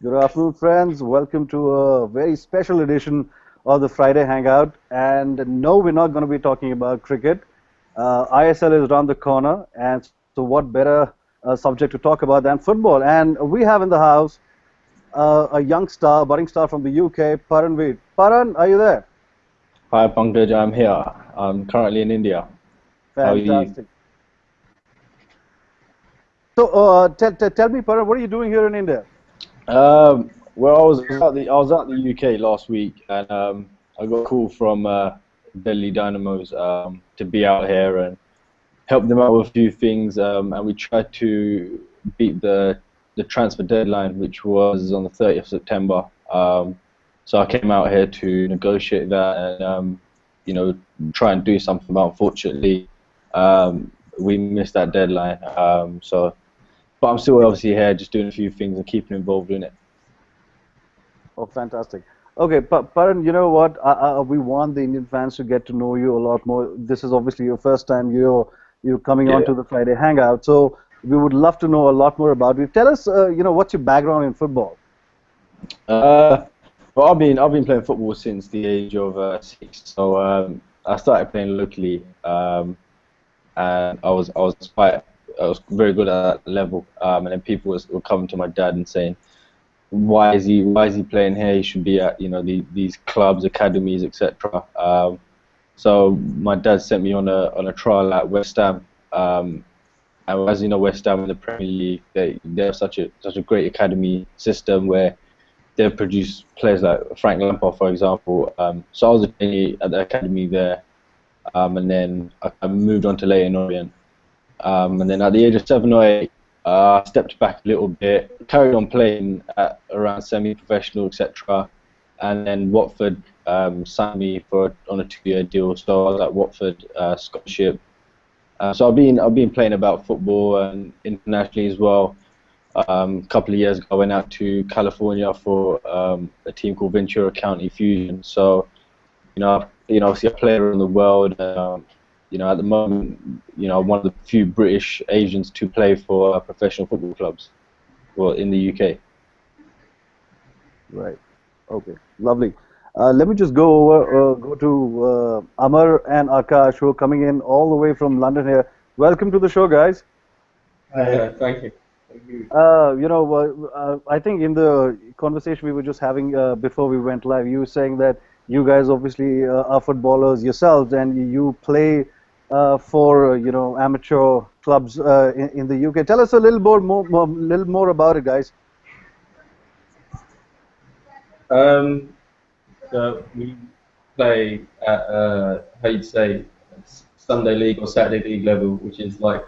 Good afternoon, friends. Welcome to a very special edition of the Friday Hangout. And no, we're not going to be talking about cricket. ISL is around the corner, and so what better subject to talk about than football? And we have in the house a young star, budding star from the UK, Paranveer. Paran, are you there? Hi Pankaj, I'm here. I'm currently in India. How are you? Fantastic. So tell me, Paran, what are you doing here in India? Well, I was at the UK last week, and I got a call from Delhi Dynamos to be out here and help them out with a few things. And we tried to beat the transfer deadline, which was on the 30th of September. So I came out here to negotiate that and try and do something. But unfortunately, we missed that deadline. But I'm still obviously here, just doing a few things and keeping involved in it. Oh, fantastic. Okay, Paran, you know what? We want the Indian fans to get to know you a lot more. This is obviously your first time you're coming on Yeah. to the Friday Hangout, so we would love to know a lot more about you. Tell us, what's your background in football? Uh, well, I've been playing football since the age of 6. So I started playing locally, and I was very good at that level. And then people were coming to my dad and saying, why is he playing here? He should be at these clubs, academies, etc. So my dad sent me on a trial at West Ham. And as you know, West Ham in the Premier League, they have such a great academy system where they produce players like Frank Lampard, for example. So I was a trainee at the academy there, and then I moved on to Leighton Orient. And then at the age of 7 or 8, I stepped back a little bit, carried on playing at around semi-professional, etc. And then Watford signed me on a 2-year deal. So I was at Watford scholarship. So I've been playing about football and internationally as well. A couple of years ago, I went out to California for a team called Ventura County Fusion. So obviously I play around the world. At the moment, I'm one of the few British Asians to play for professional football clubs, well, in the UK. Right. Okay. Lovely. Let me just go to Amar and Akash, who are coming in all the way from London here. Welcome to the show, guys. Thank you. Thank you. I think in the conversation we were just having before we went live, you were saying that you guys obviously are footballers yourselves, and you play for amateur clubs in the UK. Tell us a little more about it, guys. Um, we play at how you'd say Sunday league or Saturday league level, which is like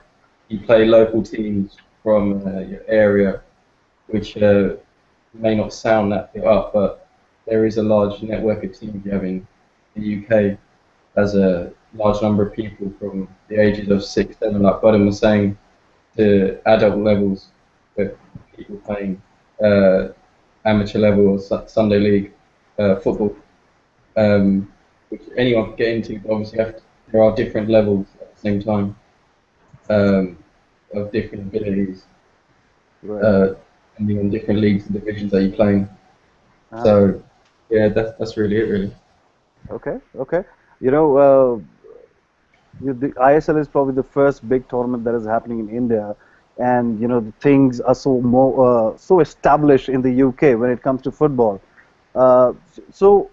you play local teams from your area, which may not sound that bit up, but there is a large network of teams you have in the UK as a large number of people from the ages of 6, 7, like Budden was saying, to adult levels, with people playing amateur level or Sunday league football, which anyone can get into. But obviously, there are different levels at the same time of different abilities, Right. depending on different leagues and divisions that you're playing. Uh, So, yeah, that's really it, really. okay. Okay. You know, the ISL is probably the first big tournament that is happening in India, and the things are so established in the UK when it comes to football. So,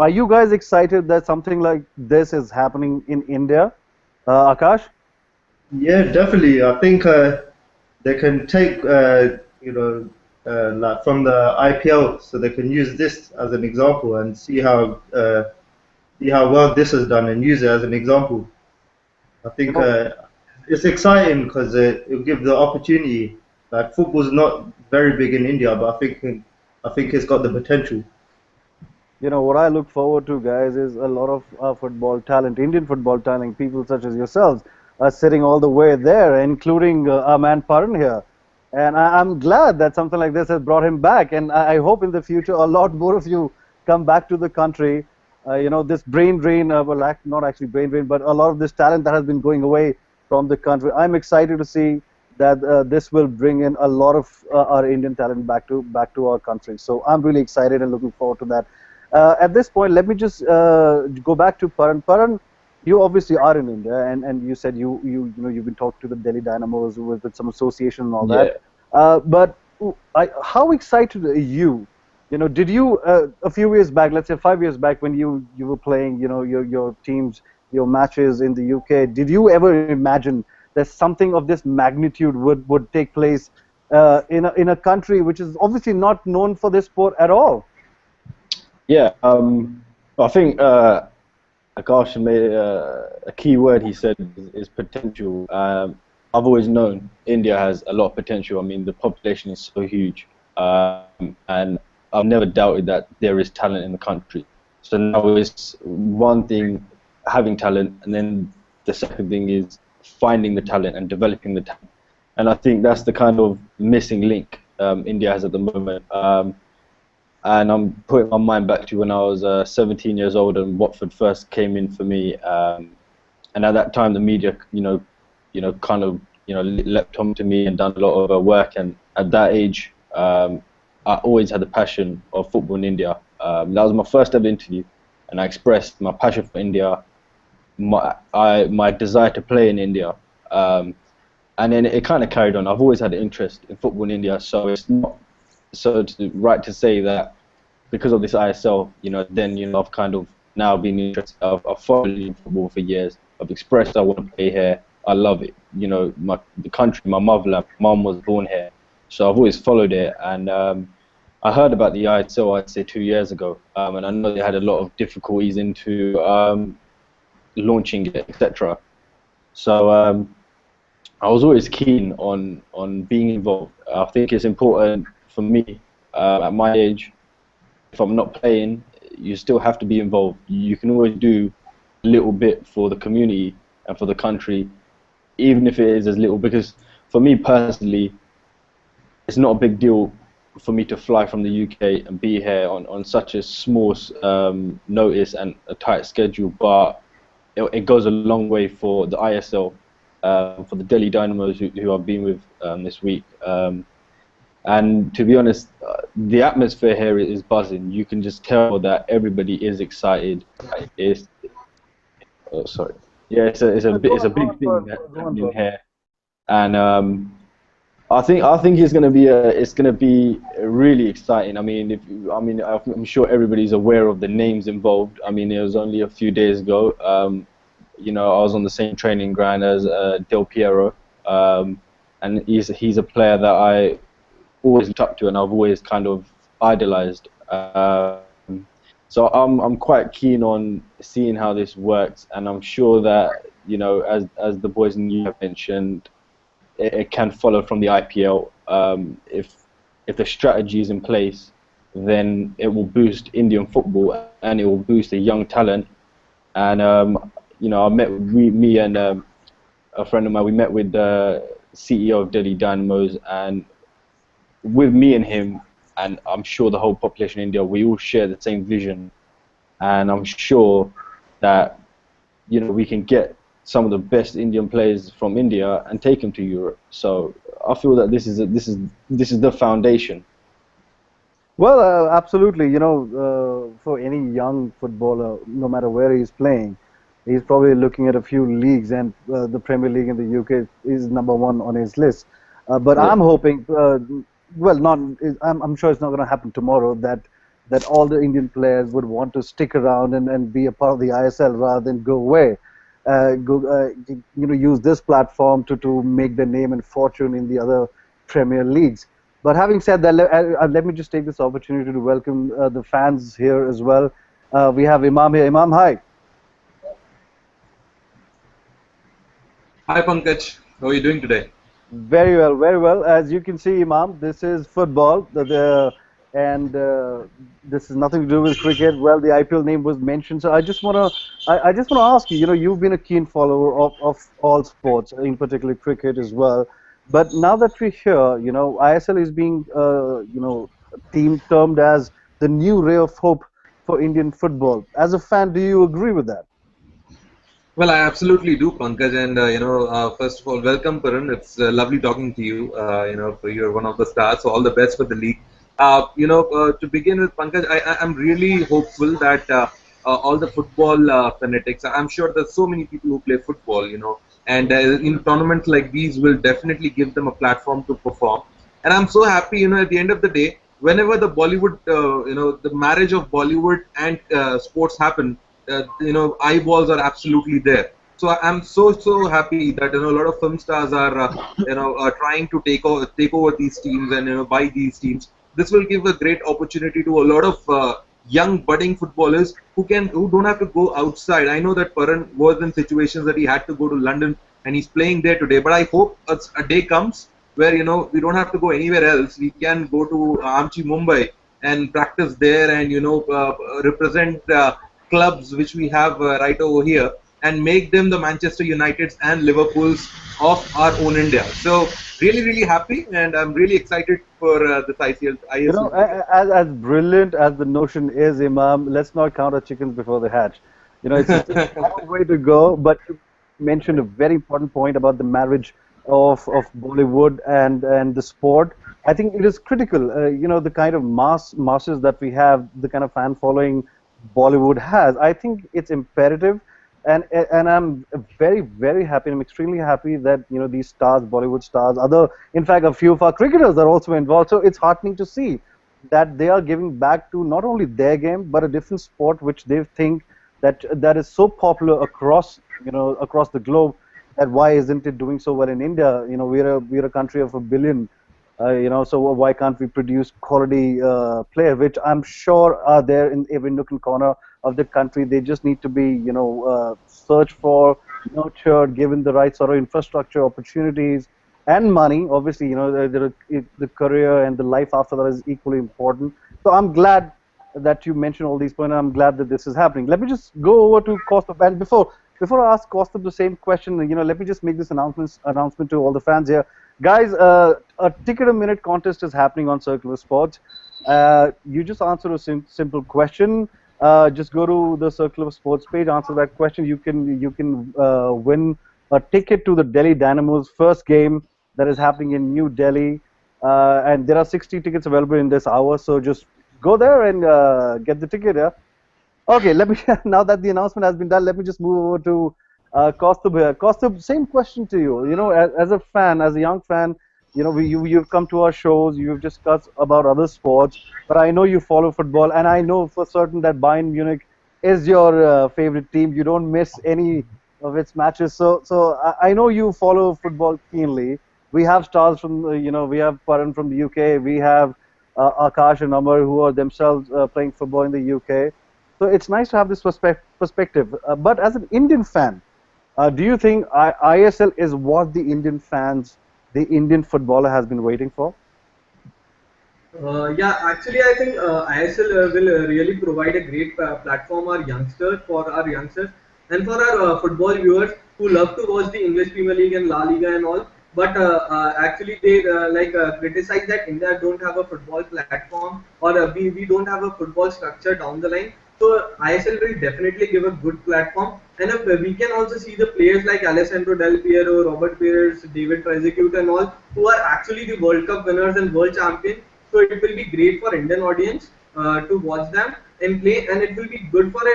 are you guys excited that something like this is happening in India? Akash? Yeah, definitely. I think they can take like from the IPL, so they can use this as an example and see how well this is done and use it as an example. I You think know, it's exciting because it'll give the opportunity. Like football's not very big in India, but I think it's got the potential. what I look forward to, guys, is a lot of football talent, Indian football talent, people such as yourselves, are sitting all the way there, including our man Paran here. And I'm glad that something like this has brought him back. And I hope in the future a lot more of you come back to the country. This brain drain, not actually brain drain, but a lot of this talent that has been going away from the country. I'm excited to see that this will bring in a lot of our Indian talent back to our country. So I'm really excited and looking forward to that. At this point, let me just go back to Paran. Paran, you obviously are in India, and you said you've been talking to the Delhi Dynamos with some association and all that. Yeah. But how excited are you? Did you a few years back, let's say 5 years back, when you were playing, your teams, your matches in the UK, did you ever imagine that something of this magnitude would take place in a country which is obviously not known for this sport at all? Yeah. I think Akash made a key word. He said is potential. I've always known India has a lot of potential. I mean, the population is so huge, and I've never doubted that there is talent in the country. So now it's one thing having talent, and then the second thing is finding the talent and developing the talent. And I think that's the kind of missing link India has at the moment. And I'm putting my mind back to when I was 17 years old and Watford first came in for me. And at that time, the media, kind of, leapt onto me and done a lot of work. And at that age, I always had the passion of football in India. That was my first ever interview, and I expressed my passion for India, my desire to play in India. And then it kind of carried on. I've always had an interest in football in India, so it's not right to say that because of this ISL, then I've kind of now been interested. I've followed in football for years. I've expressed I want to play here. I love it. The country, my motherland. Mom was born here, so I've always followed it. And I heard about the ISL, I'd say 2 years ago, and I know they had a lot of difficulties into launching it, etc. So I was always keen on being involved. I think it's important for me at my age. If I'm not playing, you still have to be involved. You can always do a little bit for the community and for the country, even if it is as little. Because for me personally, it's not a big deal for me to fly from the UK and be here on such a small notice and a tight schedule, but it goes a long way for the ISL, for the Delhi Dynamos who I've been with this week. And to be honest, the atmosphere here is buzzing. You can just tell that everybody is excited. Oh, sorry. Yeah, it's a big thing that's happening here, and I think it's gonna be really exciting. I mean, I'm sure everybody's aware of the names involved. I mean, it was only a few days ago. I was on the same training ground as Del Piero, and he's a player that I always looked up to and I've always kind of idolized. So I'm quite keen on seeing how this works, and I'm sure that as the boys in you have mentioned, it can follow from the IPL. If the strategy is in place, then it will boost Indian football and it will boost the young talent. And I met me and a friend of mine. We met with the CEO of Delhi Dynamos, and with me and him, and I'm sure the whole population in India, we all share the same vision, and I'm sure that we can get some of the best Indian players from India and take them to Europe. So I feel that this is the foundation. Well, absolutely. For any young footballer, no matter where he's playing, he's probably looking at a few leagues, and the Premier League in the UK is number one on his list. But Yeah. I'm hoping, I'm sure it's not going to happen tomorrow, that all the Indian players would want to stick around and be a part of the ISL rather than go away. Use this platform to make their name and fortune in the other Premier Leagues. But having said that, let me just take this opportunity to welcome the fans here as well. We have Imam here. Imam, hi. Hi Pankaj, how are you doing today? Very well, very well. As you can see, Imam, this is football, and this is nothing to do with cricket. Well, the IPL name was mentioned, so I just wanna ask you. You've been a keen follower of all sports, in particular cricket as well. But now that we're here, ISL is being, termed as the new ray of hope for Indian football. As a fan, do you agree with that? Well, I absolutely do, Pankaj, and first of all, welcome, Paran. It's lovely talking to you. You're one of the stars, so all the best for the league. To begin with, Pankaj, I'm really hopeful that all the football fanatics. I'm sure there's so many people who play football, and in tournaments like these, will definitely give them a platform to perform. And I'm so happy, at the end of the day, whenever the Bollywood, the marriage of Bollywood and sports happen, eyeballs are absolutely there. So I'm so happy that a lot of film stars are trying to take over these teams and buy these teams. This will give a great opportunity to a lot of young budding footballers who don't have to go outside. I know that Paran was in situations that he had to go to London and he's playing there today. But I hope a day comes where we don't have to go anywhere else. We can go to Amchi, Mumbai, and practice there and represent clubs which we have right over here and make them the Manchester Uniteds and Liverpools of our own India. So really happy and I'm really excited for this ISL cricket. As brilliant as the notion is, Imam, let's not count our chickens before they hatch. It's still a long way to go, but you mentioned a very important point about the marriage of Bollywood and the sport. I think it is critical. The kind of masses that we have, the kind of fan following Bollywood has. I think it's imperative, and I'm very happy. I'm extremely happy that these stars, Bollywood stars, in fact, a few of our cricketers are also involved. So it's heartening to see that they are giving back to not only their game but a different sport which they think that is so popular across the globe. That why isn't it doing so well in India? We're a country of a billion. So why can't we produce quality players, which I'm sure are there in every nook and corner of the country. They just need to be, searched for, nurtured, given the right sort of infrastructure, opportunities, and money. Obviously, the career and the life after that is equally important. So I'm glad that you mentioned all these points. I'm glad that this is happening. Let me just go over to Kaustubh. And before I ask Kaustubh the same question, let me just make this announcement to all the fans here. Guys, a ticket a minute contest is happening on Circular Sports. You just answer a simple question. Just go to the Circular Sports page, answer that question. You can win a ticket to the Delhi Dynamo's first game that is happening in New Delhi. And there are 60 tickets available in this hour, so just go there and get the ticket. Yeah? Okay, let me now that the announcement has been done, let me just move over to Kaustubh here. Kaustubh, same question to you. As a fan, as a young fan, you've come to our shows, you've discussed about other sports, but I know you follow football, and I know for certain that Bayern Munich is your favorite team. You don't miss any of its matches. So I know you follow football keenly. We have stars from, we have Paran from the UK, we have Akash and Amar who are themselves playing football in the UK. So it's nice to have this perspective. But as an Indian fan, do you think ISL is what the Indian footballer has been waiting for? Yeah, actually, I think ISL will really provide a great platform for our youngsters and for our football viewers who love to watch the English Premier League and La Liga and all. But actually, they criticize that India don't have a football platform or we don't have a football structure down the line. So ISL will definitely give a good platform, and we can also see the players like Alessandro Del Piero, Robert Pires, David Trezeguet, and all who are actually the World Cup winners and world champions. So it will be great for Indian audience to watch them and play, and it will be good for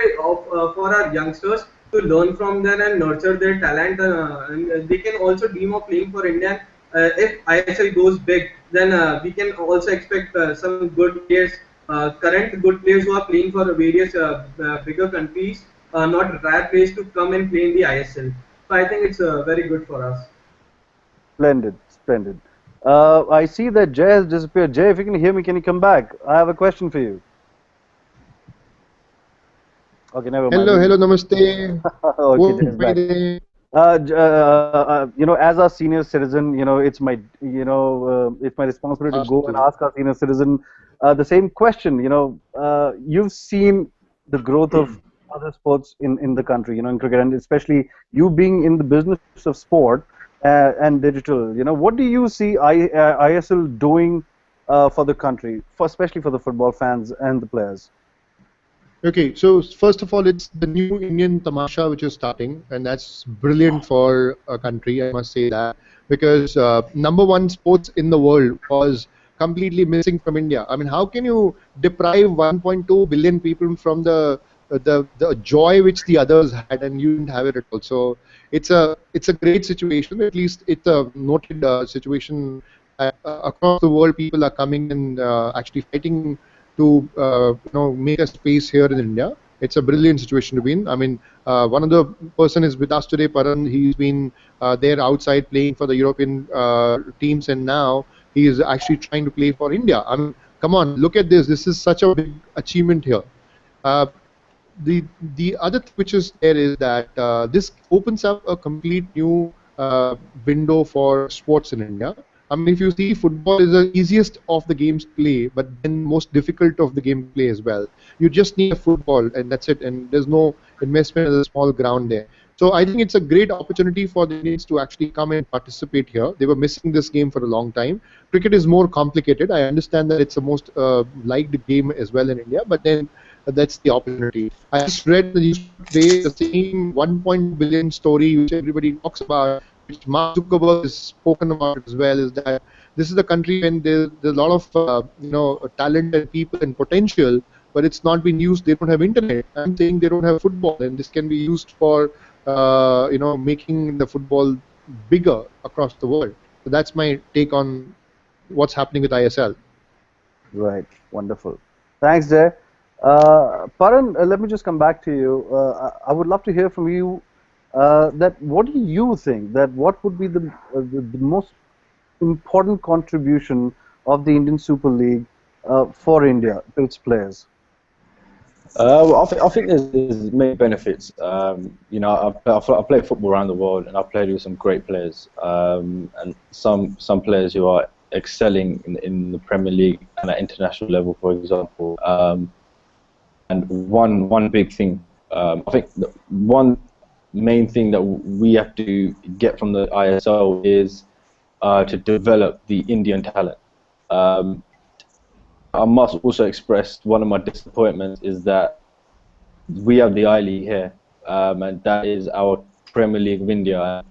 our youngsters to learn from them and nurture their talent. And they can also dream of playing for India. If ISL goes big, then we can also expect some good players, current good players who are playing for various bigger countries, not retired players, to come and play in the ISL. So I think it's very good for us. Splendid, splendid. I see that Jay has disappeared. Jay, if you can hear me, can you come back? I have a question for you. Okay, never mind. Hello, hello, namaste. Okay, Wo Jay's bhai back. de- As a senior citizen, it's my responsibility to go and Astu. ask our senior citizen the same question. You've seen the growth of other sports in the country, in cricket, and especially you being in the business of sport and digital. What do you see ISL doing for the country, especially for the football fans and the players? Okay, so first of all, it's the new Indian Tamasha which is starting, and that's brilliant for a country, I must say that, because number one sports in the world was completely missing from India. I mean, how can you deprive 1.2 billion people from the joy which the others had, and you didn't have it at all? So it's a great situation. At least it's a noted situation that across the world people are coming and actually fighting to make a space here in India. It's a brilliant situation to be in. I mean, one of the person is with us today, Paran. He's been there outside playing for the European teams, and now he is actually trying to play for India. I mean, come on, look at this. This is such a big achievement here. Uh, the other thing which is there is that this opens up a complete new window for sports in India. I mean, if you see, football is the easiest of the games to play, but then most difficult of the game to play as well. You just need a football, and that's it. And there's no investment in a small ground there. So I think it's a great opportunity for the Indians to actually come and participate here. They were missing this game for a long time. Cricket is more complicated. I understand that it's the most liked game as well in India, but then that's the opportunity. I just read the newspaper today, the same 1.2 billion story which everybody talks about, which Mark Zuckerberg has spoken about as well, is that this is the country when there's a lot of talent and people and potential, but it's not been used. They don't have internet. I'm saying they don't have football, and this can be used for making the football bigger across the world. So that's my take on what's happening with ISL. Right, wonderful. Thanks, Jay. Paran, let me just come back to you. I would love to hear from you that what do you think that what would be the most important contribution of the Indian Super League for India to its players? Well, I think there's many benefits. I play football around the world, and I've played with some great players, and some players who are excelling in the Premier League and at international level, for example. And one big thing, I think one main thing that we have to get from the ISL is to develop the Indian talent. I must also express one of my disappointments is that we have the I League here, and that is our Premier League of India.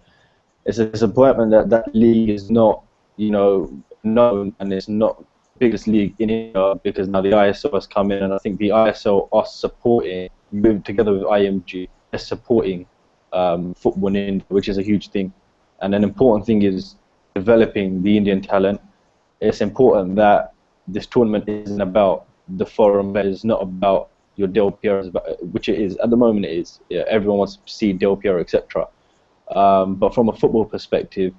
It's a disappointment that that league is not, known, and it's not the biggest league in India because now the ISL has come in, and I think the ISL are supporting, together with IMG, they're supporting football in India, which is a huge thing. And an important thing is developing the Indian talent. It's important that this tournament isn't about the foreign players, not about your Del Piero, which it is at the moment. It is. Yeah, everyone wants to see Del Piero, etc. But from a football perspective,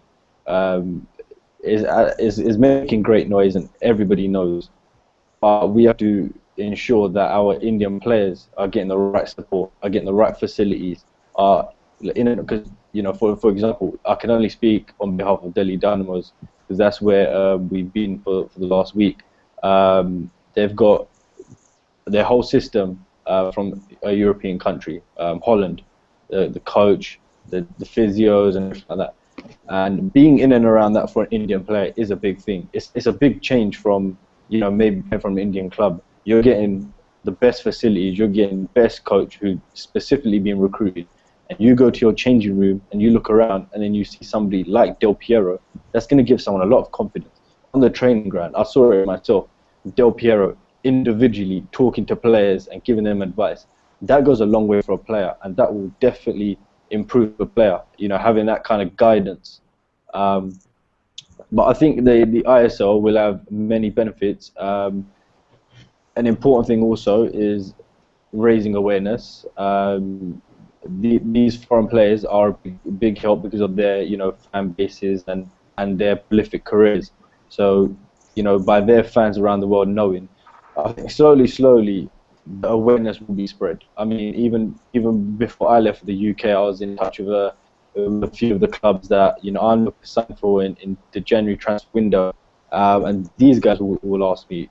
is making great noise, and everybody knows. We have to ensure that our Indian players are getting the right support, are getting the right facilities. Because for example, I can only speak on behalf of Delhi Dynamos because that's where we've been for the last week. They've got their whole system from a European country, Holland, the coach, the physios, and everything like that. And being in and around that for an Indian player is a big thing. It's a big change from maybe from an Indian club. You're getting the best facilities. You're getting the best coach who's specifically being recruited. And you go to your changing room and you look around and then you see somebody like Del Piero. That's going to give someone a lot of confidence on the training ground. I saw it myself. Del Piero individually talking to players and giving them advice. That goes a long way for a player, and that will definitely improve a player. Having that kind of guidance. But I think the ISL will have many benefits. An important thing also is raising awareness. These foreign players are a big help because of their fan bases and their prolific careers. So by their fans around the world knowing, I think slowly the awareness will be spread. I mean, even before I left the UK, I was in touch with a few of the clubs that I'm signed for in the January transfer window, and these guys will ask me,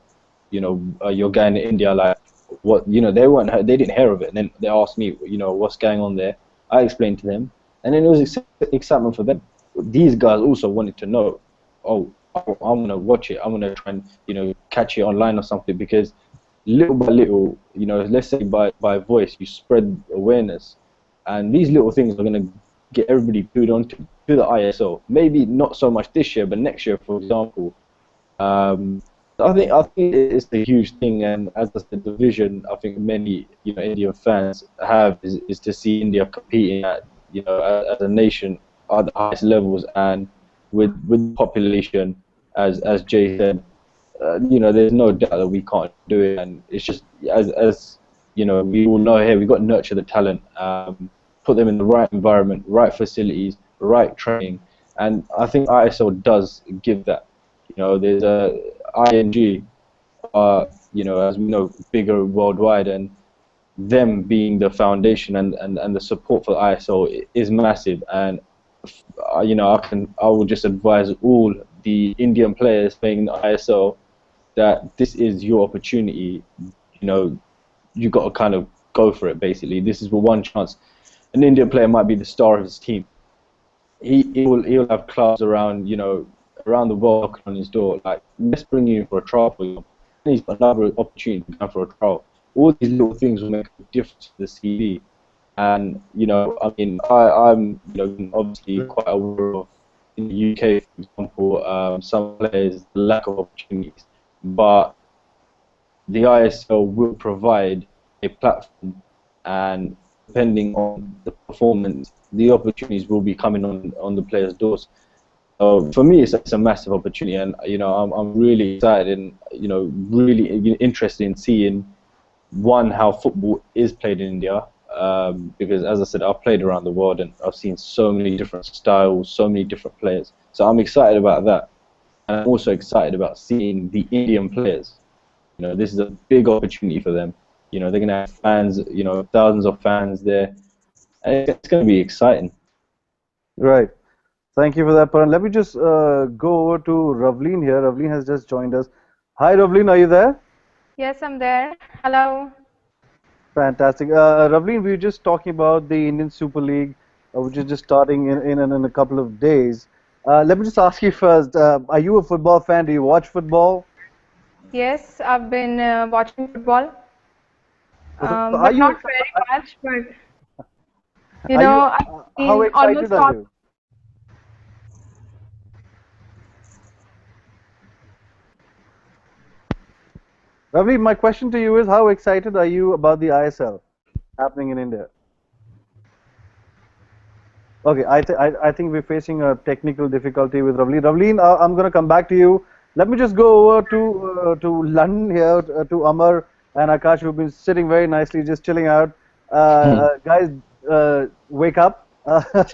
you're going to India, like what? They didn't hear of it, and then they asked me, what's going on there. I explained to them, and then it was excitement for them. These guys also wanted to know, oh, I'm gonna watch it. I'm gonna try and catch it online or something, because little by little, let's say by voice, you spread awareness, and these little things are going to get everybody glued onto to the ISO. Maybe not so much this year, but next year, for example. Um, I think it's a huge thing, and as I said, the vision I think many Indian fans have is to see India competing at as a nation at the highest levels, and with population, as Jay said, there's no doubt that we can't do it, and it's just as we all know here, we've got to nurture the talent, put them in the right environment, right facilities, right training, and I think ISO does give that. There's a ING, as we know, bigger worldwide, and them being the foundation and the support for ISO is massive. And I will just advise all the Indian players playing in the ISO that this is your opportunity. You got to kind of go for it. Basically, this is the one chance. An Indian player might be the star of his team. He'll have clubs around around the world knocking on his door. Like, let's bring you in for a trial for you. And he's got another opportunity to come for a trial. All these little things will make a difference to the CV. And I mean, I'm obviously quite aware of in the UK, for example, some players lack of opportunities, but the ISL will provide a platform, and depending on the performance, the opportunities will be coming on the players' doors. So for me, it's a massive opportunity, and I'm really excited and really interested in seeing how football is played in India, because as I said, I've played around the world and I've seen so many different styles, so many different players. So I'm excited about that, and I'm also excited about seeing the Indian players. This is a big opportunity for them. They're going to have fans, thousands of fans there, and it's going to be exciting. Right. Thank you for that, Paran. Let me just go over to Ravleen here. Ravleen has just joined us. Hi, Ravleen, are you there? Yes, I'm there. Hello. Fantastic. Ravleen, we were just talking about the Indian Super League, which is just starting in a couple of days. Let me just ask you first, are you a football fan? Do you watch football? Yes, I've been watching football, So but not very much. But are you, I've how seen excited almost are all. you? Ravleen, my question to you is, how excited are you about the ISL happening in India? Okay, I think we're facing a technical difficulty with Ravleen. Ravleen, I'm going to come back to you. Let me just go over to London here, to Amar and Akash, who've been sitting very nicely, just chilling out. Guys, wake up!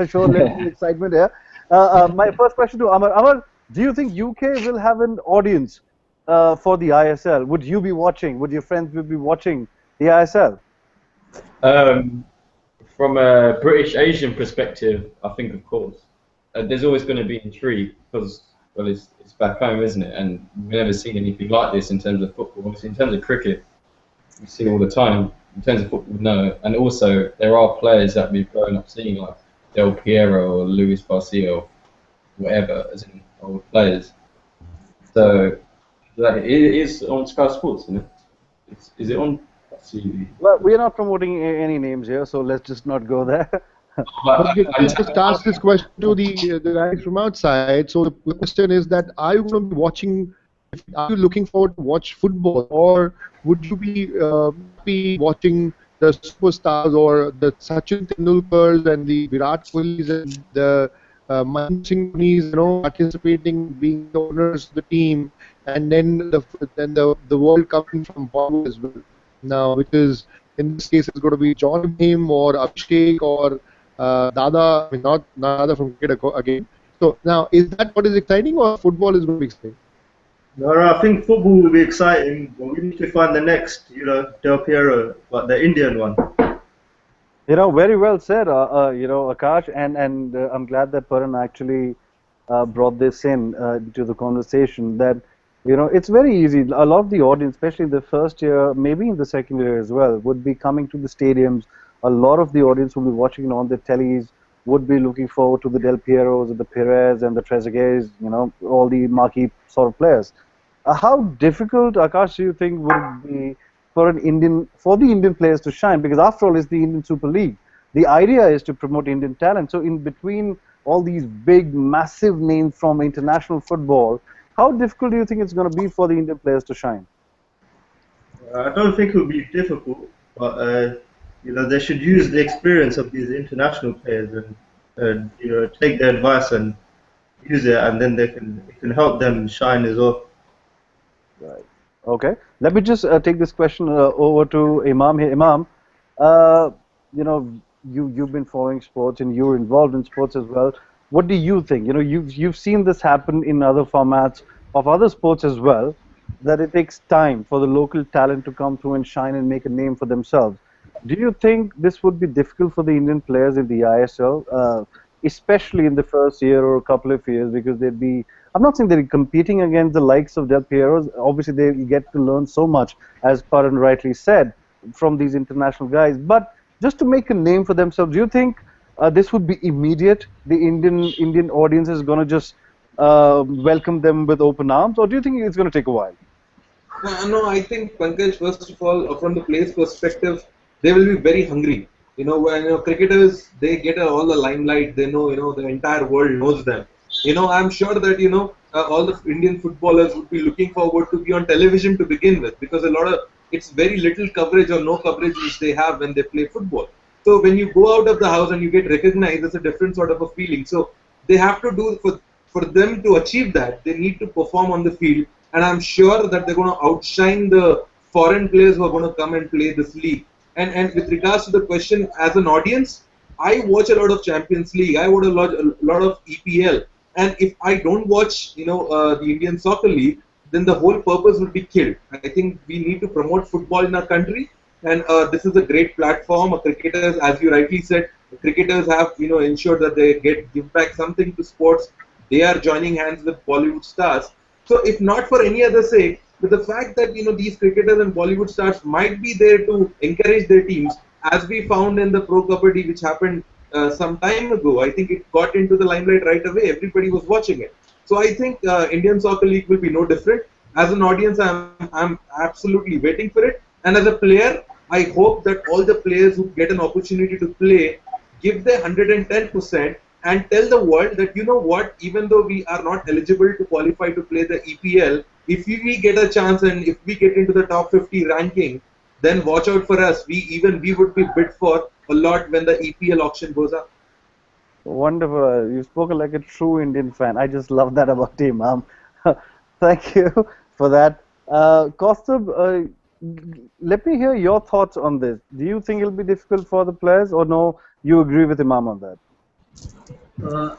Show a little excitement here. My first question to Amar. Amar, do you think UK will have an audience for the ISL? Would you be watching? Would your friends be watching the ISL? From a British Asian perspective, I think of course there's always going to be intrigue because it's back home, isn't it? And we've never seen anything like this in terms of football. Obviously, in terms of cricket, we see all the time. In terms of football, no. And also, there are players that we've grown up seeing, like Del Piero or Luis Garcia or whatever, as in old players. So it is on Sky Sports, isn't it? Is it on TV? Well, we are not promoting any names here, so let's just not go there. But just ask this question to the guys from outside. So the question is that, are you going to be watching? Are you looking forward to watch football, or would you be watching the superstars or the Sachin Tendulkars and the Virat Kohlis and the Mahendra Singh Dhoni's, participating, being the owners of the team, and then the world coming from Bollywood as well. Now, which is in this case, it's going to be John Beam or Abhishek or Dada. I mean, not Dada from cricket again. So now, is that what is exciting, or football is going to be exciting? No, I think football will be exciting, but we need to find the next, Del Piero, but the Indian one. Very well said, Akash, and I'm glad that Paran actually brought this in to the conversation. That it's very easy. A lot of the audience, especially in the first year, maybe in the second year as well, would be coming to the stadiums. A lot of the audience will be watching it on the tellies, would be looking forward to the Del Pieros and the Perez and the Trezeguets, all the marquee sort of players. How difficult, Akash, do you think would it be for the Indian players to shine? Because after all, it's the Indian Super League. The idea is to promote Indian talent. So in between all these big, massive names from international football, how difficult do you think it's going to be for the Indian players to shine? I don't think it will be difficult, but they should use the experience of these international players and take their advice and use it, and then it can help them shine as well. Right. Okay. Let me just take this question over to Imam here. Imam, uh, you know, you've been following sports and you're involved in sports as well. What do you think? You've seen this happen in other formats of other sports as well, that it takes time for the local talent to come through and shine and make a name for themselves. Do you think this would be difficult for the Indian players in the ISL, especially in the first year or a couple of years, because they'd be, I'm not saying they're competing against the likes of Del Piero's. Obviously, they get to learn so much, as Paran rightly said, from these international guys. But just to make a name for themselves, do you think this would be immediate? The Indian audience is going to just welcome them with open arms, or do you think it's going to take a while? No, I think Pankaj, first of all, from the players' perspective, they will be very hungry. When cricketers, they get all the limelight. They know, the entire world knows them. I'm sure that all the Indian footballers would be looking forward to be on television to begin with, because it's very little coverage or no coverage which they have when they play football. So when you go out of the house and you get recognized, it's a different sort of a feeling. So they have to do for them to achieve that. They need to perform on the field, and I'm sure that they're going to outshine the foreign players who are going to come and play this league. And with regards to the question, as an audience, I watch a lot of Champions League. I watch a lot of EPL. And if I don't watch, the Indian Soccer League, then the whole purpose will be killed. I think we need to promote football in our country, and this is a great platform. Cricketers, as you rightly said, cricketers have, ensured that they give back something to sports. They are joining hands with Bollywood stars. So if not for any other sake, but the fact that these cricketers and Bollywood stars might be there to encourage their teams, as we found in the Pro Kabaddi, which happened some time ago. I think it got into the limelight right away. Everybody was watching it. So I think Indian Soccer League will be no different. As an audience, I'm absolutely waiting for it. And as a player, I hope that all the players who get an opportunity to play give their 110% and tell the world that, what, even though we are not eligible to qualify to play the EPL, if we get a chance and if we get into the top 50 ranking, then watch out for us. We would be bid for a lot when the EPL auction goes up. Wonderful. You've spoken like a true Indian fan. I just love that about you, Mom. Thank you for that. Kaustubh, let me hear your thoughts on this. Do you think it'll be difficult for the players, or no, you agree with Imam on that?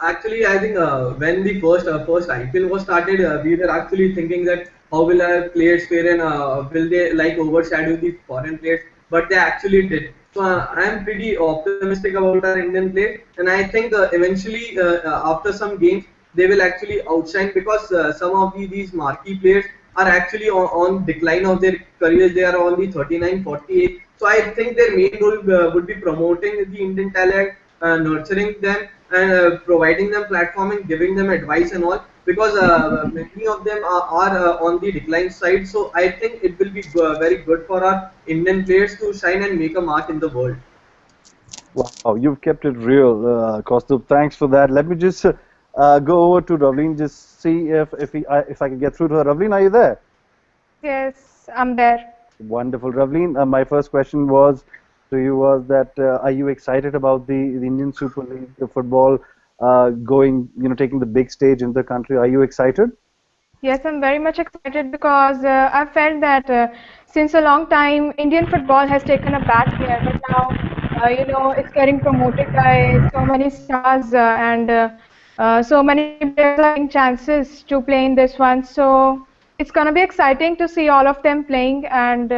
Actually, I think when the first IPL was started, we were actually thinking that how will our players fare and will they like overshadow the foreign players? But they actually did. So I am pretty optimistic about our Indian players, and I think eventually after some games they will actually outshine, because some of these marquee players are actually on decline of their careers. They are on the 39, 48. So I think their main role would be promoting the Indian talent, nurturing them, and providing them platform and giving them advice and all, because many of them are on the decline side. So I think it will be very good for our Indian players to shine and make a mark in the world. Wow, you've kept it real, Kaustubh. Thanks for that. Let me just go over to Ravleen, just see if I can get through to her. Ravleen, are you there? Yes, I'm there. Wonderful, Ravleen. My first question was to you was that are you excited about the Indian Super League the football going, taking the big stage in the country? Are you excited? Yes, I'm very much excited because I felt that since a long time Indian football has taken a back here, but now it's getting promoted by so many stars and so many players are getting chances to play in this one. So it's gonna be exciting to see all of them playing, and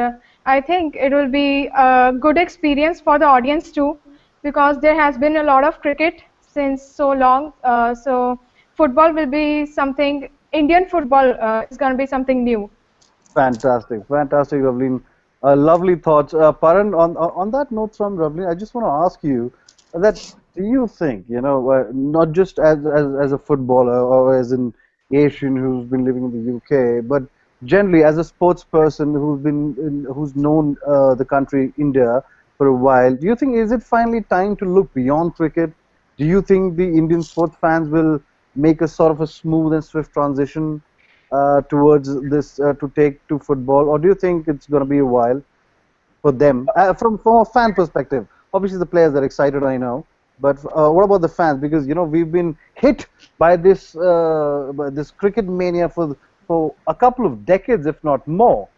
I think it will be a good experience for the audience too, because there has been a lot of cricket since so long. So football will be something. Indian football is going to be something new. Fantastic, fantastic, Ravleen. Lovely thoughts. Paran, on that note from Ravleen, I just want to ask you that do you think, not just as a footballer or as an Asian who's been living in the UK, but generally as a sports person who's known the country India for a while, do you think is it finally time to look beyond cricket? Do you think the Indian sports fans will make a sort of a smooth and swift transition towards this to take to football, or do you think it's going to be a while for them from a fan perspective? Obviously, the players are excited, I know, but what about the fans? Because we've been hit by this cricket mania for a couple of decades, if not more.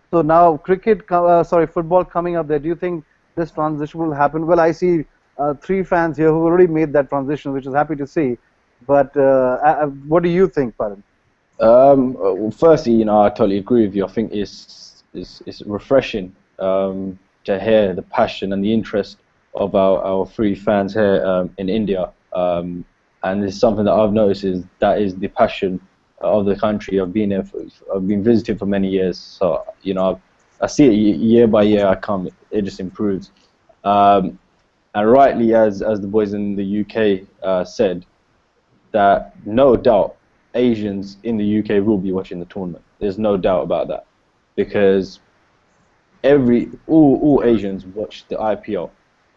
So now football coming up there. Do you think this transition will happen? Well, I see three fans here who already made that transition, which is happy to see. But what do you think, Paran? Well, firstly, I totally agree with you. I think it's refreshing to hear the passion and the interest of our three fans here in India. And it's something that I've noticed is the passion of the country. I've been there. I've been visiting for many years, so I see it year by year. It just improves. And rightly, as the boys in the UK said, that no doubt Asians in the UK will be watching the tournament. There's no doubt about that, because all Asians watch the IPL.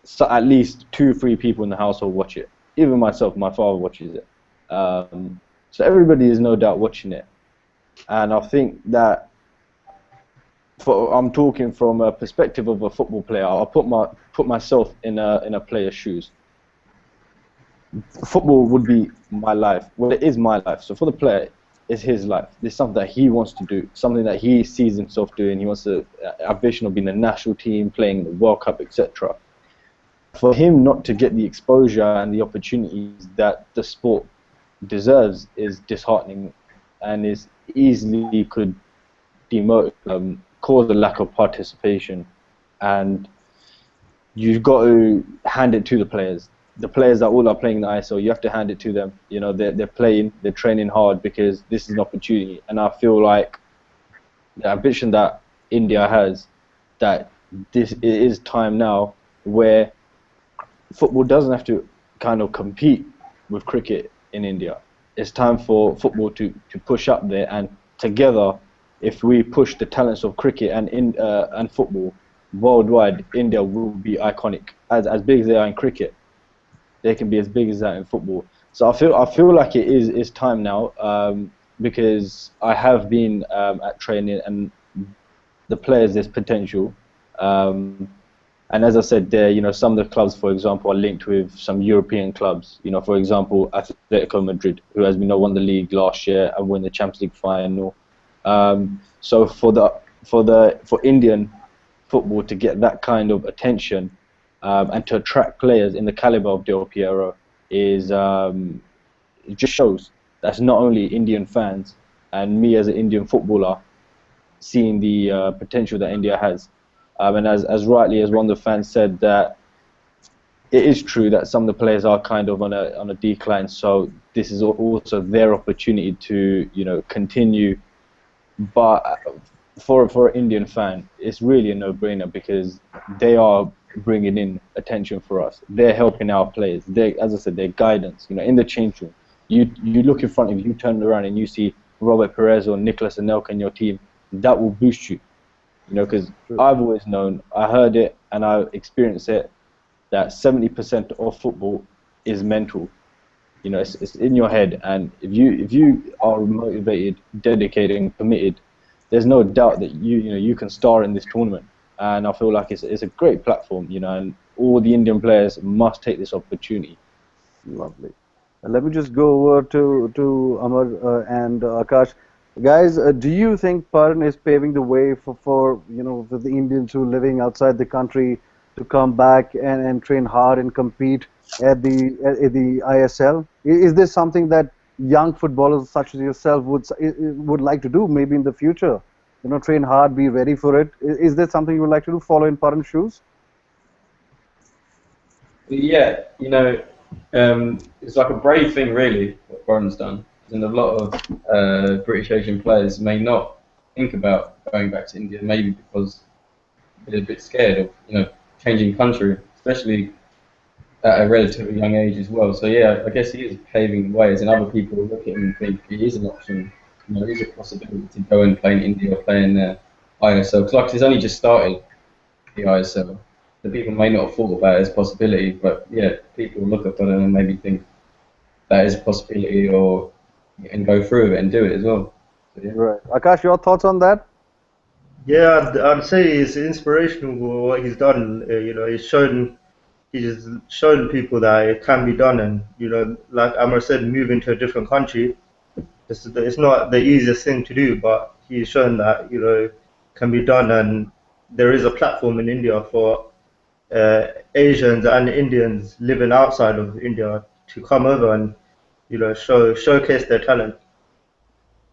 So at least 2-3 people in the household watch it. Even myself, my father watches it. So everybody is no doubt watching it, and I think that I'm talking from a perspective of a football player. I'll put myself in a player's shoes. Football would be my life. Well, it is my life. So for the player, it's his life. It's something that he wants to do, something that he sees himself doing. He wants to ambition of being in the national team, playing the World Cup, etc. For him not to get the exposure and the opportunities that the sport deserves is disheartening, and is easily could demote, cause a lack of participation. And you've got to hand it to the players. The players that all are playing in the ISL, you have to hand it to them. They're playing, they're training hard because this is an opportunity. And I feel like the ambition that India has, that it is time now where football doesn't have to kind of compete with cricket in India. It's time for football to push up there, and together, if we push the talents of cricket and football worldwide, India will be iconic. As big as they are in cricket, they can be as big as that in football. So I feel like it's time now, because I have been at training, and the players, there's potential. And as I said there, some of the clubs, for example, are linked with some European clubs. For example, Atletico Madrid, who has won the league last year and won the Champions League final. So for Indian football to get that kind of attention and to attract players in the caliber of Del Piero it just shows that's not only Indian fans and me as an Indian footballer seeing the potential that India has. And as rightly as one of the fans said, that it is true that some of the players are kind of on a decline. So this is also their opportunity to continue. But for an Indian fan, it's really a no-brainer, because they are bringing in attention for us. They're helping our players. As I said, their guidance. In the change room, you look in front of you, you turn around and you see Robert Perez or Nicholas Anelka in your team. That will boost you. Because I've always known, I heard it and I experienced it, that 70% of football is mental. It's in your head, and if you are motivated, dedicated, and committed, there's no doubt that you can star in this tournament. And I feel like it's a great platform, and all the Indian players must take this opportunity. Lovely. Let me just go over to Amar and Akash. Guys, do you think Paran is paving the way for the Indians who are living outside the country to come back and train hard and compete at the ISL? Is this something that young footballers such as yourself would like to do maybe in the future? Train hard, be ready for it. Is this something you would like to do? Follow in Paran's shoes? Yeah, it's like a brave thing, really, what Paran's done. And a lot of British Asian players may not think about going back to India, maybe because they're a bit scared of changing country, especially at a relatively young age as well. So yeah, I guess he is paving the way, as in other people look at him and think he is an option is a possibility to go and play in India or play in ISL. Because it's only just started, the ISL. So people may not have thought about it as a possibility, but yeah, people look at it and maybe think that is a possibility, or and go through it and do it as well. So, yeah. Right. Akash, your thoughts on that? Yeah, I'd say it's inspirational what he's done. He's shown people that it can be done, and like Amr said, move into a different country. It's not the easiest thing to do, but he's shown that can be done, and there is a platform in India for Asians and Indians living outside of India to come over and showcase their talent.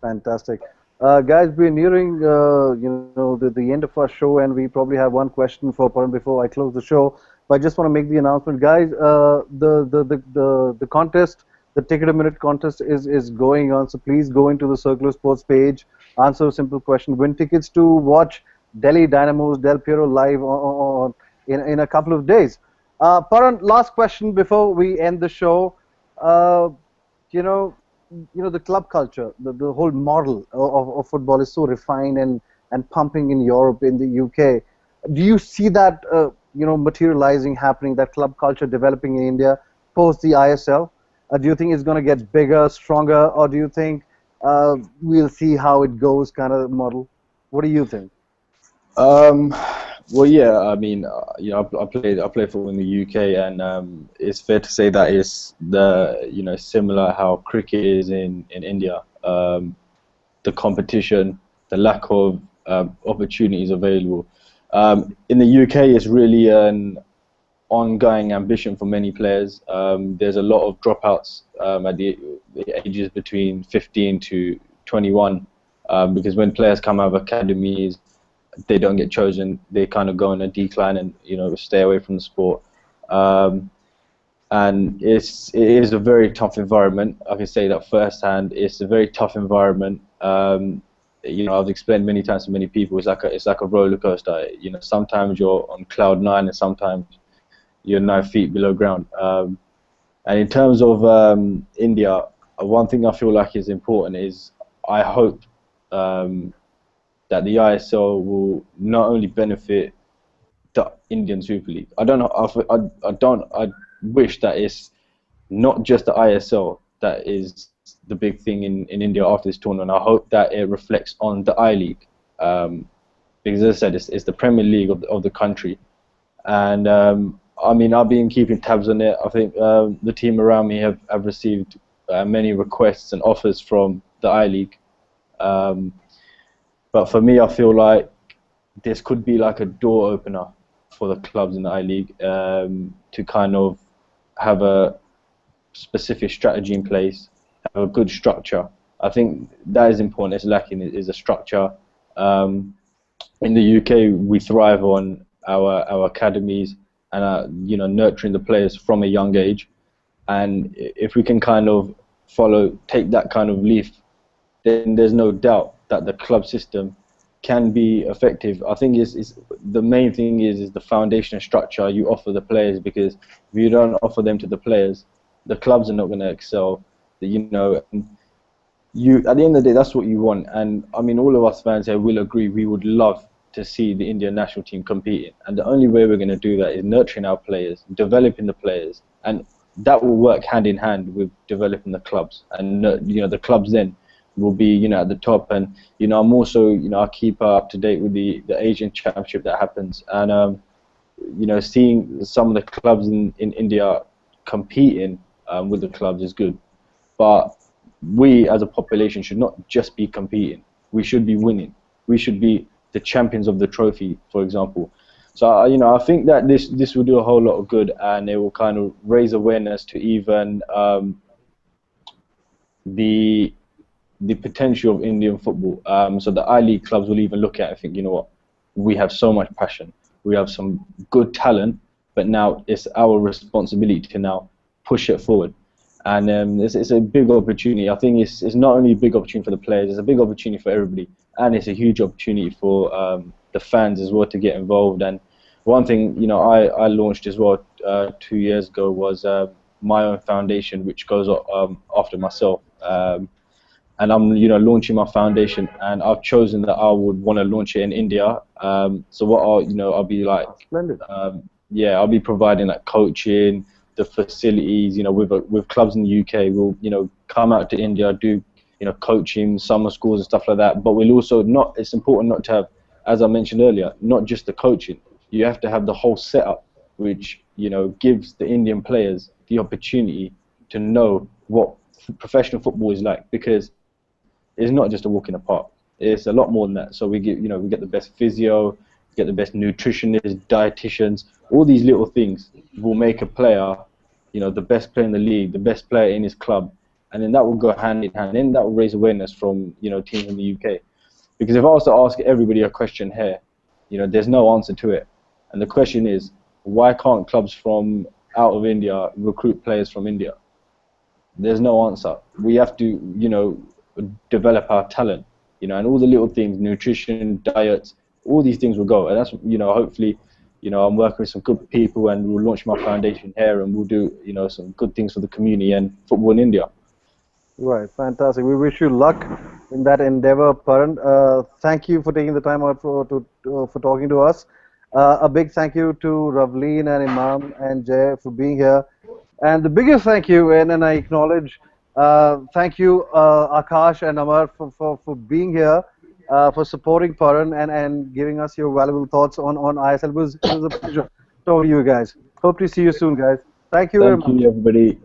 Fantastic. Guys, we're nearing the end of our show, and we probably have one question for Paran before I close the show. But I just want to make the announcement, guys. The contest, the Ticket a Minute contest, is going on. So please go into the Circular Sports page, answer a simple question, win tickets to watch Delhi Dynamo's Del Piero live in a couple of days. Paran, last question before we end the show. Uh, you know, the club culture, the whole model of football is so refined and pumping in Europe, in the UK. Do you see that materializing, happening, that club culture developing in India post the ISL? Do you think it's going to get bigger, stronger, or do you think we'll see how it goes kind of model? What do you think? Well, yeah, I mean, I play football in the UK, and it's fair to say that it's similar how cricket is in India. The competition, the lack of opportunities available. In the UK, it's really an ongoing ambition for many players. There's a lot of dropouts at the ages between 15 to 21, because when players come out of academies, they don't get chosen. They kind of go on a decline and stay away from the sport. And it is a very tough environment. I can say that firsthand. It's a very tough environment. I've explained many times to many people. It's like a roller coaster. Sometimes you're on cloud 9, and sometimes you're 9 feet below ground. And in terms of India, one thing I feel like is important is I hope that the ISL will not only benefit the Indian Super League. I don't know. I wish that it's not just the ISL that is the big thing in India after this tournament. I hope that it reflects on the I League, because as I said, it's the Premier League of the country. And I mean, I've been keeping tabs on it. I think the team around me have received many requests and offers from the I League. But for me, I feel like this could be like a door opener for the clubs in the I League, to kind of have a specific strategy in place, have a good structure. I think that is important. It's lacking is a structure. In the UK, we thrive on our academies and nurturing the players from a young age. And if we can kind of take that kind of leaf, then there's no doubt that the club system can be effective. I think the main thing is the foundation structure you offer the players, because if you don't offer them to the players, the clubs are not going to excel. At the end of the day, that's what you want. And I mean, all of us fans here will agree we would love to see the Indian national team competing. And the only way we're going to do that is nurturing our players, developing the players, and that will work hand in hand with developing the clubs. And the clubs then will be at the top. And I'm also I keep up to date with the Asian Championship that happens, and seeing some of the clubs in India competing with the clubs is good. But we as a population should not just be competing. We should be winning. We should be the champions of the trophy, for example. So I think that this will do a whole lot of good, and it will kind of raise awareness to even the potential of Indian football. So the I-League clubs will even look at it and think, you know what, we have so much passion, we have some good talent, but now it's our responsibility to now push it forward. And it's a big opportunity. I think it's not only a big opportunity for the players, it's a big opportunity for everybody, and it's a huge opportunity for the fans as well to get involved. And one thing I launched as well 2 years ago was my own foundation, which goes after myself. and I'm launching my foundation, and I've chosen that I would want to launch it in India. So what I'll be like, Splendid. yeah, I'll be providing like coaching, the facilities, with clubs in the UK. We'll come out to India, do coaching, summer schools and stuff like that. But we'll also not. It's important not to have, as I mentioned earlier, not just the coaching. You have to have the whole setup, which gives the Indian players the opportunity to know what professional football is like, because it's not just a walk in the park. It's a lot more than that. So we get the best physio, we get the best nutritionists, dietitians. All these little things will make a player, the best player in the league, the best player in his club, and then that will go hand in hand. And that will raise awareness from teams in the UK. Because if I was to ask everybody a question here, there's no answer to it. And the question is, why can't clubs from out of India recruit players from India? There's no answer. We have to, develop our talent, and all the little things, nutrition, diets, all these things will go. And that's, hopefully, I'm working with some good people, and we'll launch my foundation here, and we'll do, some good things for the community and football in India. Right, fantastic. We wish you luck in that endeavor, Paran. Thank you for taking the time out for talking to us. A big thank you to Ravleen and Imam and Jay for being here. And the biggest thank you, and I acknowledge, thank you, Akash and Amar, for being here, for supporting Paran and giving us your valuable thoughts on ISL. It was a pleasure talking to you guys. Hope to see you soon, guys. Thank you very much. Thank you, everybody.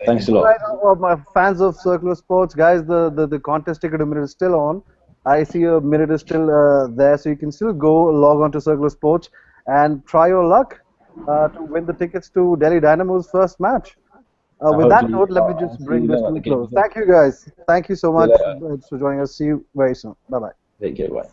Thanks a lot. Right, my fans of Circular Sports, guys, the contest ticket a minute is still on. I see a minute is still there, so you can still go log on to Circular Sports and try your luck to win the tickets to Delhi Dynamo's first match. With that note, let me just bring this to a close. Thank you, guys. Thank you so much for joining us. See you very soon. Bye-bye. Take care. Bye.